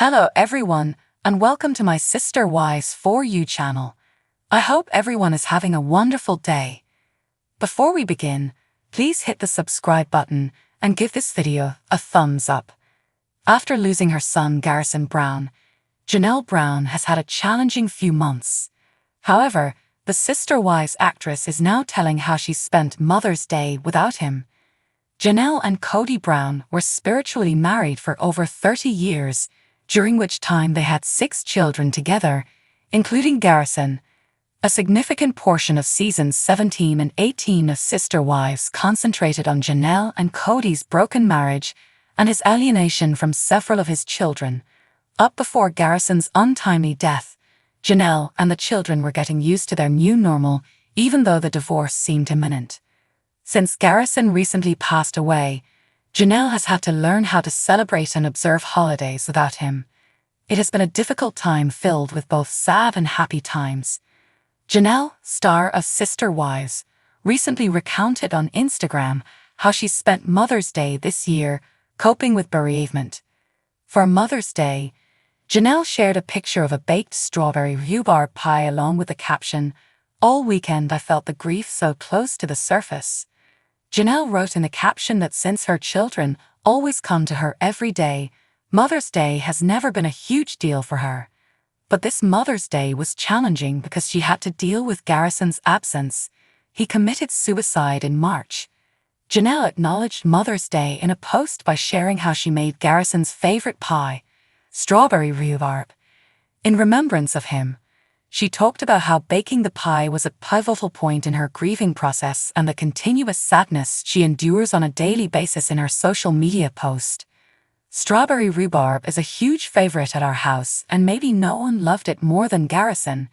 Hello everyone, and welcome to my Sister Wise For You channel. I hope everyone is having a wonderful day. Before we begin, please hit the subscribe button and give this video a thumbs up. After losing her son Garrison Brown, Janelle Brown has had a challenging few months. However, the Sister Wise actress is now telling how she spent Mother's Day without him. Janelle and Cody Brown were spiritually married for over 30 years, during which time they had 6 children together, including Garrison. A significant portion of seasons 17 and 18 of Sister Wives concentrated on Janelle and Cody's broken marriage and his alienation from several of his children. Up before Garrison's untimely death, Janelle and the children were getting used to their new normal, even though the divorce seemed imminent. Since Garrison recently passed away, Janelle has had to learn how to celebrate and observe holidays without him. It has been a difficult time filled with both sad and happy times. Janelle, star of Sister Wives, recently recounted on Instagram how she spent Mother's Day this year coping with bereavement. For Mother's Day, Janelle shared a picture of a baked strawberry rhubarb pie along with the caption, "All weekend I felt the grief so close to the surface." Janelle wrote in the caption that since her children always come to her every day, Mother's Day has never been a huge deal for her. But this Mother's Day was challenging because she had to deal with Garrison's absence. He committed suicide in March. Janelle acknowledged Mother's Day in a post by sharing how she made Garrison's favorite pie, strawberry rhubarb, in remembrance of him. She talked about how baking the pie was a pivotal point in her grieving process and the continuous sadness she endures on a daily basis in her social media post. "Strawberry rhubarb is a huge favorite at our house, and maybe no one loved it more than Garrison,"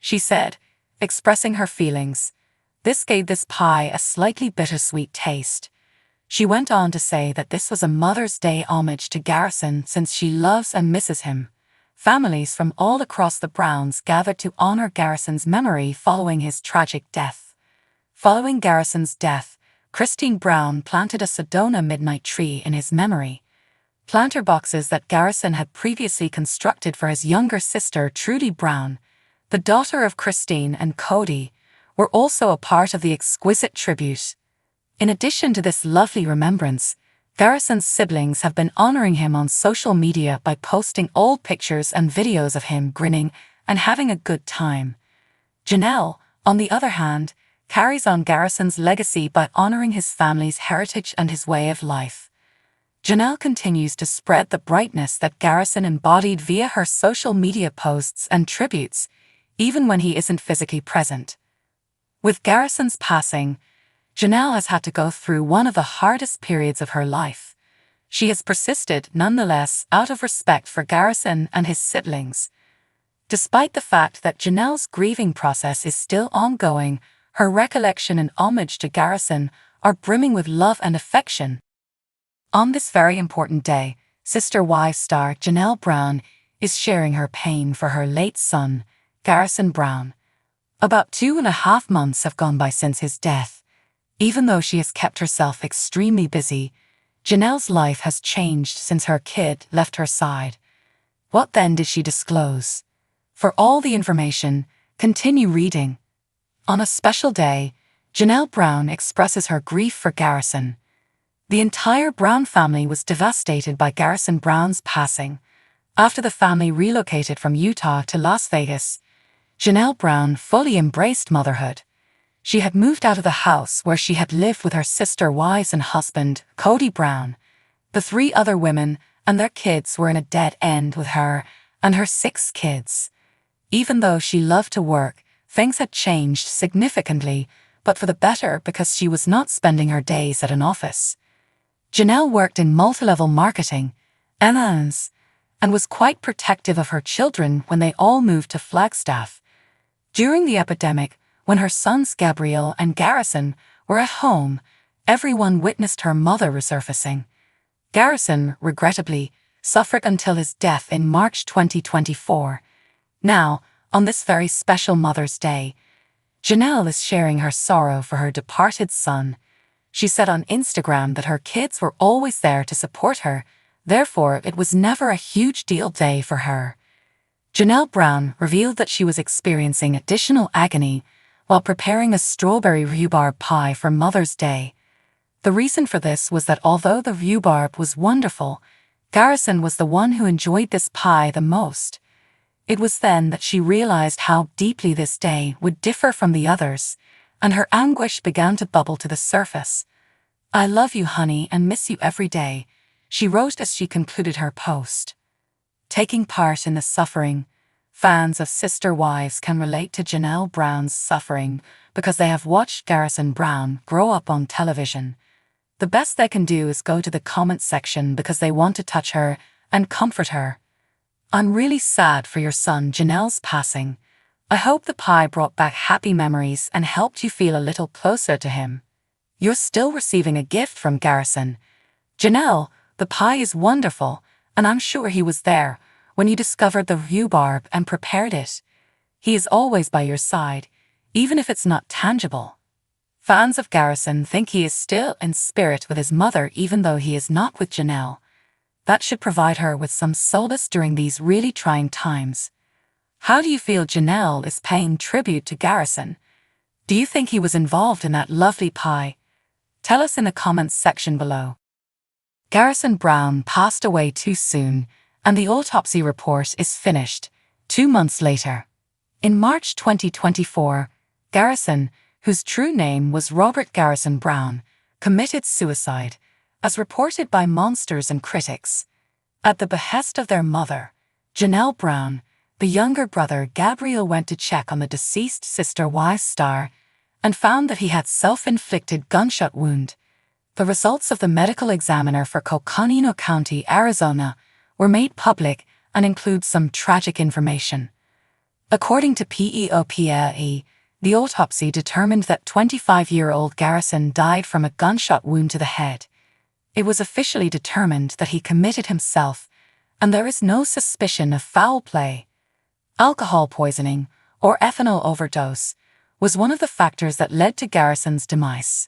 she said, expressing her feelings. This gave this pie a slightly bittersweet taste. She went on to say that this was a Mother's Day homage to Garrison since she loves and misses him. Families from all across the Browns gathered to honor Garrison's memory following his tragic death. Following Garrison's death, Christine Brown planted a Sedona midnight tree in his memory. Planter boxes that Garrison had previously constructed for his younger sister Trudy Brown, the daughter of Christine and Cody, were also a part of the exquisite tribute. In addition to this lovely remembrance, Garrison's siblings have been honoring him on social media by posting old pictures and videos of him grinning and having a good time. Janelle, on the other hand, carries on Garrison's legacy by honoring his family's heritage and his way of life. Janelle continues to spread the brightness that Garrison embodied via her social media posts and tributes, even when he isn't physically present. With Garrison's passing, Janelle has had to go through one of the hardest periods of her life. She has persisted nonetheless out of respect for Garrison and his siblings. Despite the fact that Janelle's grieving process is still ongoing, her recollection and homage to Garrison are brimming with love and affection. On this very important day, Sister Wives star Janelle Brown is sharing her pain for her late son, Garrison Brown. About 2.5 months have gone by since his death. Even though she has kept herself extremely busy, Janelle's life has changed since her kid left her side. What then did she disclose? For all the information, continue reading. On a special day, Janelle Brown expresses her grief for Garrison. The entire Brown family was devastated by Garrison Brown's passing. After the family relocated from Utah to Las Vegas, Janelle Brown fully embraced motherhood. She had moved out of the house where she had lived with her sister Wives and husband, Cody Brown. The 3 other women and their kids were in a dead end with her and her 6 kids. Even though she loved to work, things had changed significantly, but for the better because she was not spending her days at an office. Janelle worked in multi-level marketing, and was quite protective of her children when they all moved to Flagstaff. During the epidemic, when her sons Gabriel and Garrison were at home, everyone witnessed her mother resurfacing. Garrison, regrettably, suffered until his death in March 2024. Now, on this very special Mother's Day, Janelle is sharing her sorrow for her departed son. She said on Instagram that her kids were always there to support her, Therefore, it was never a huge deal day for her. Janelle Brown revealed that she was experiencing additional agony while preparing a strawberry rhubarb pie for Mother's Day. The reason for this was that although the rhubarb was wonderful, Garrison was the one who enjoyed this pie the most. It was then that she realized how deeply this day would differ from the others, and her anguish began to bubble to the surface. "I love you, honey, and miss you every day," she wrote as she concluded her post. Taking part in the suffering, fans of Sister Wives can relate to Janelle Brown's suffering because they have watched Garrison Brown grow up on television. The best they can do is go to the comment section because they want to touch her and comfort her. "I'm really sad for your son Janelle's passing. I hope the pie brought back happy memories and helped you feel a little closer to him. You're still receiving a gift from Garrison. Janelle, the pie is wonderful, and I'm sure he was there when you discovered the rhubarb and prepared it. He is always by your side, even if it's not tangible." Fans of Garrison think he is still in spirit with his mother even though he is not with Janelle. That should provide her with some solace during these really trying times. How do you feel Janelle is paying tribute to Garrison? Do you think he was involved in that lovely pie? Tell us in the comments section below. Garrison Brown passed away too soon, and the autopsy report is finished 2 months later. In March 2024, Garrison, whose true name was Robert Garrison Brown, committed suicide, as reported by monsters and critics. At the behest of their mother, Janelle Brown, the younger brother Gabriel went to check on the deceased Sister Wives star and found that he had self-inflicted gunshot wound. The results of the medical examiner for Coconino County, Arizona, were made public and include some tragic information. According to PEOPLE, the autopsy determined that 25-year-old Garrison died from a gunshot wound to the head. It was officially determined that he committed himself, and there is no suspicion of foul play. Alcohol poisoning, or ethanol overdose, was one of the factors that led to Garrison's demise.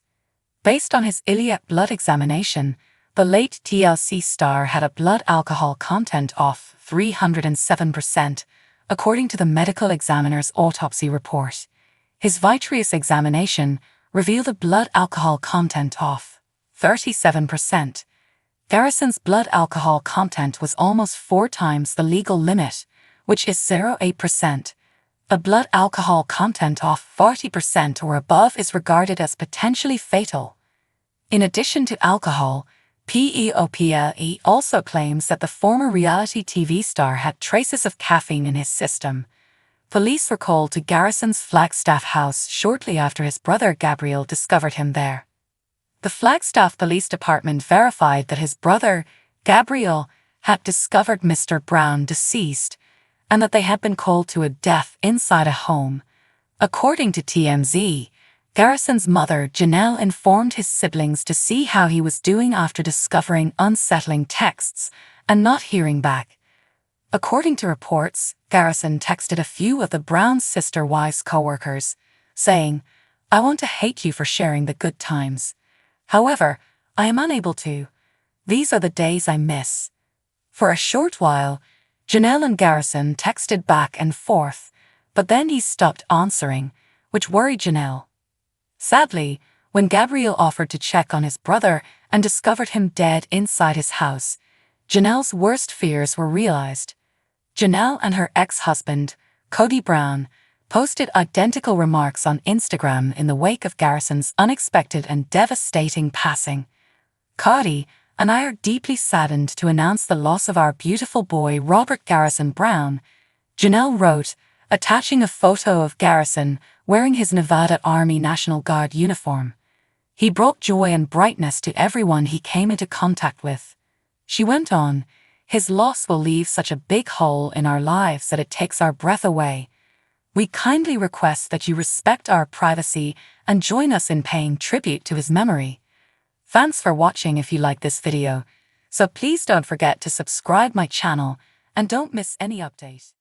Based on his iliac blood examination, the late TLC star had a blood alcohol content of 307%, according to the medical examiner's autopsy report. His vitreous examination revealed a blood alcohol content of 37%. Garrison's blood alcohol content was almost 4 times the legal limit, which is 0.8%. A blood alcohol content of 40% or above is regarded as potentially fatal. In addition to alcohol, PEOPLE also claims that the former reality TV star had traces of caffeine in his system. Police were called to Garrison's Flagstaff house shortly after his brother Gabriel discovered him there. The Flagstaff Police Department verified that his brother, Gabriel, had discovered Mr. Brown deceased, and that they had been called to a death inside a home. According to TMZ, Garrison's mother, Janelle, informed his siblings to see how he was doing after discovering unsettling texts and not hearing back. According to reports, Garrison texted a few of the Brown Sister Wives co-workers, saying, "I want to hate you for sharing the good times. However, I am unable to. These are the days I miss." For a short while, Janelle and Garrison texted back and forth, but then he stopped answering, which worried Janelle. Sadly, when Gabriel offered to check on his brother and discovered him dead inside his house, Janelle's worst fears were realized. Janelle and her ex-husband, Cody Brown, posted identical remarks on Instagram in the wake of Garrison's unexpected and devastating passing. "Cody and I are deeply saddened to announce the loss of our beautiful boy Robert Garrison Brown," Janelle wrote, attaching a photo of Garrison wearing his Nevada Army National Guard uniform. "He brought joy and brightness to everyone he came into contact with." She went on, "His loss will leave such a big hole in our lives that it takes our breath away. We kindly request that you respect our privacy and join us in paying tribute to his memory." Thanks for watching. If you like this video, so please don't forget to subscribe my channel and don't miss any update.